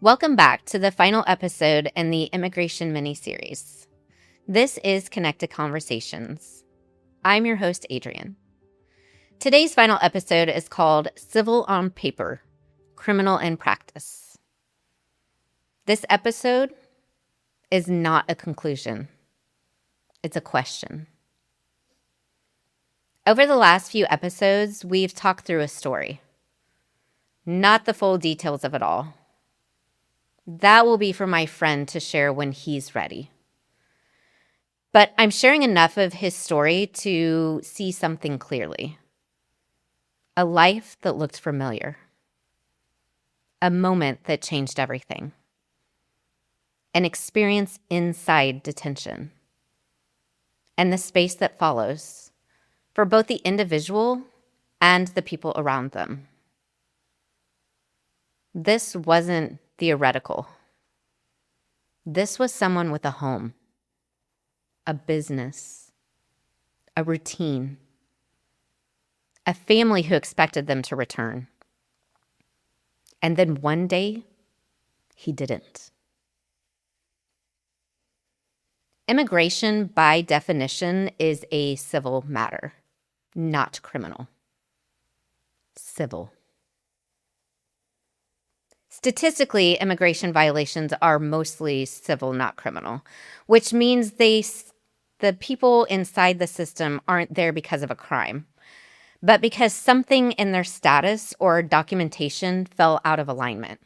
Welcome back to the final episode in the immigration mini-series. This is Connected Conversations. I'm your host, Adriane. Today's final episode is called Civil on Paper, Criminal in Practice. This episode is not a conclusion. It's a question. Over the last few episodes, we've talked through a story. Not the full details of it all. That will be for my friend to share when he's ready. But I'm sharing enough of his story to see something clearly. A life that looked familiar. A moment that changed everything. An experience inside detention. And the space that follows for both the individual and the people around them. This wasn't theoretical. This was someone with a home, a business, a routine, a family who expected them to return. And then one day, he didn't. Immigration, by definition, is a civil matter, not criminal. Civil. Statistically, immigration violations are mostly civil, not criminal, which means the people inside the system aren't there because of a crime, but because something in their status or documentation fell out of alignment.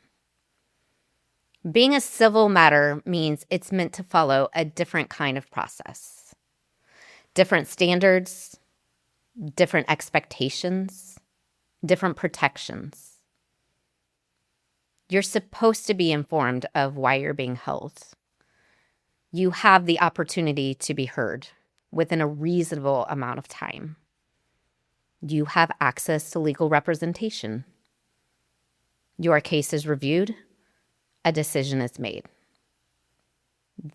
Being a civil matter means it's meant to follow a different kind of process. Different standards, different expectations, different protections. You're supposed to be informed of why you're being held. You have the opportunity to be heard within a reasonable amount of time. You have access to legal representation. Your case is reviewed. A decision is made.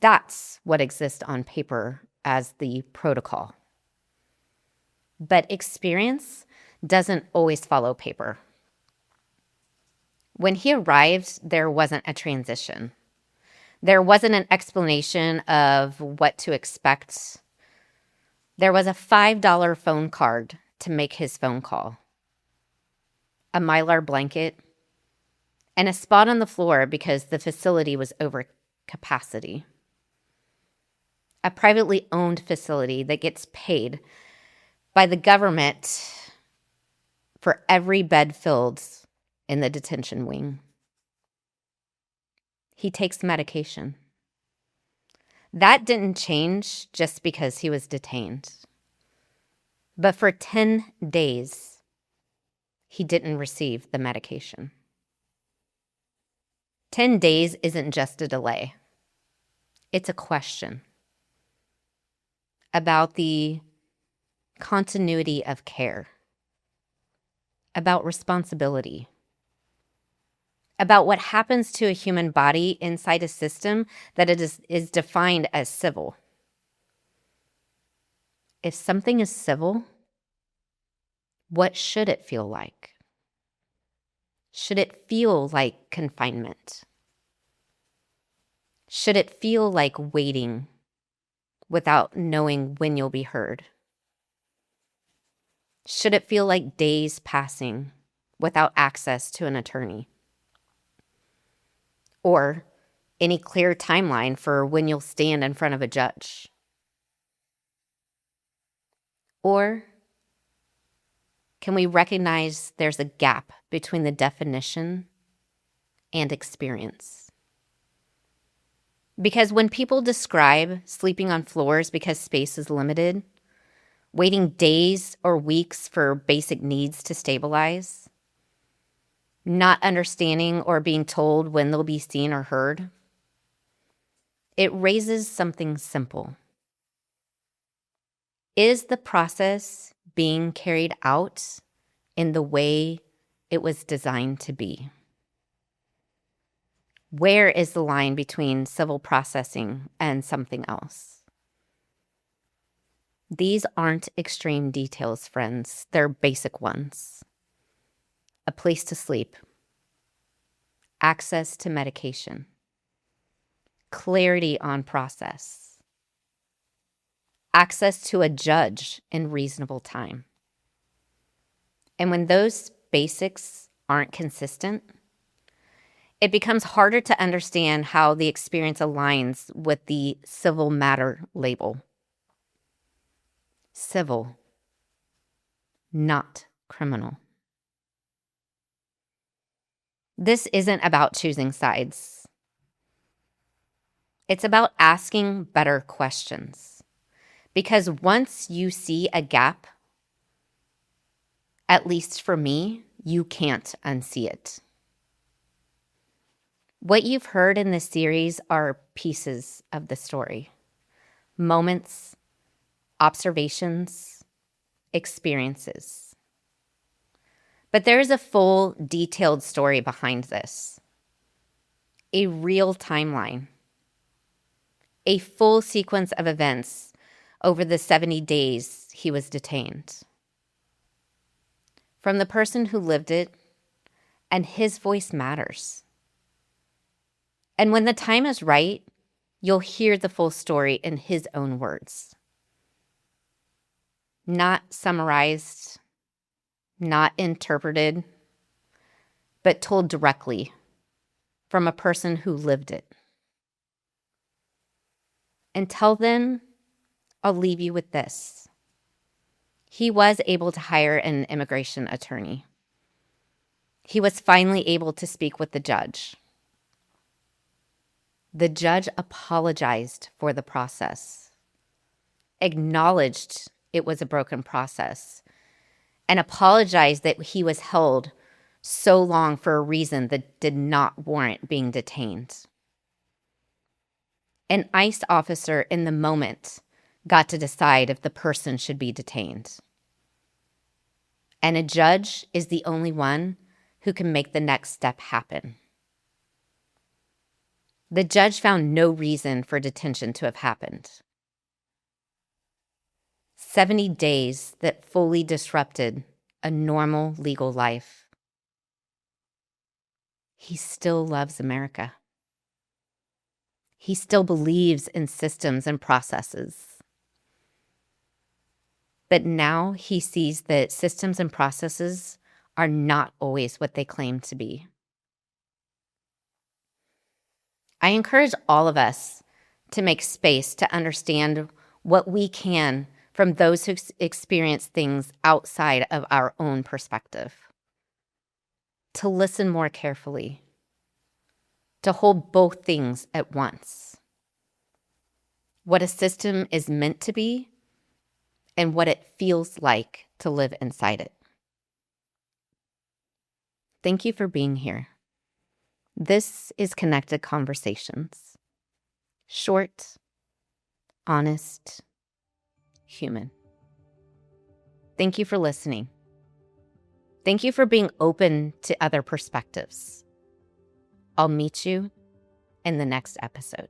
That's what exists on paper as the protocol. But experience doesn't always follow paper. When he arrived, there wasn't a transition. There wasn't an explanation of what to expect. There was a $5 phone card to make his phone call, a Mylar blanket, and a spot on the floor because the facility was over capacity. A privately owned facility that gets paid by the government for every bed filled in the detention wing. He takes medication. That didn't change just because he was detained. But for 10 days, he didn't receive the medication. 10 days isn't just a delay. It's a question about the continuity of care, about responsibility, about what happens to a human body inside a system that it is defined as civil. If something is civil, what should it feel like? Should it feel like confinement? Should it feel like waiting without knowing when you'll be heard? Should it feel like days passing without access to an attorney? Or any clear timeline for when you'll stand in front of a judge? Or can we recognize there's a gap between the definition and experience? Because when people describe sleeping on floors because space is limited, waiting days or weeks for basic needs to stabilize, not understanding or being told when they'll be seen or heard, it raises something simple. Is the process being carried out in the way it was designed to be? Where is the line between civil processing and something else? These aren't extreme details, friends. They're basic ones. A place to sleep, access to medication, clarity on process, access to a judge in reasonable time. And when those basics aren't consistent, it becomes harder to understand how the experience aligns with the civil matter label. Civil, not criminal. This isn't about choosing sides. It's about asking better questions. Because once you see a gap, at least for me, you can't unsee it. What you've heard in this series are pieces of the story, moments, observations, experiences. But there is a full, detailed story behind this, a real timeline, a full sequence of events over the 70 days he was detained. From the person who lived it, and his voice matters. And when the time is right, you'll hear the full story in his own words. Not summarized, not interpreted, but told directly from a person who lived it. Until then, I'll leave you with this. He was able to hire an immigration attorney. He was finally able to speak with the judge. The judge apologized for the process, acknowledged it was a broken process, and apologized that he was held so long for a reason that did not warrant being detained. An ICE officer in the moment got to decide if the person should be detained. And a judge is the only one who can make the next step happen. The judge found no reason for detention to have happened. 70 days that fully disrupted a normal legal life. He still loves America. He still believes in systems and processes. But now he sees that systems and processes are not always what they claim to be. I encourage all of us to make space to understand what we can from those who experience things outside of our own perspective. To listen more carefully. To hold both things at once. What a system is meant to be and what it feels like to live inside it. Thank you for being here. This is Connected Conversations. Short, honest, human. Thank you for listening. Thank you for being open to other perspectives. I'll meet you in the next episode.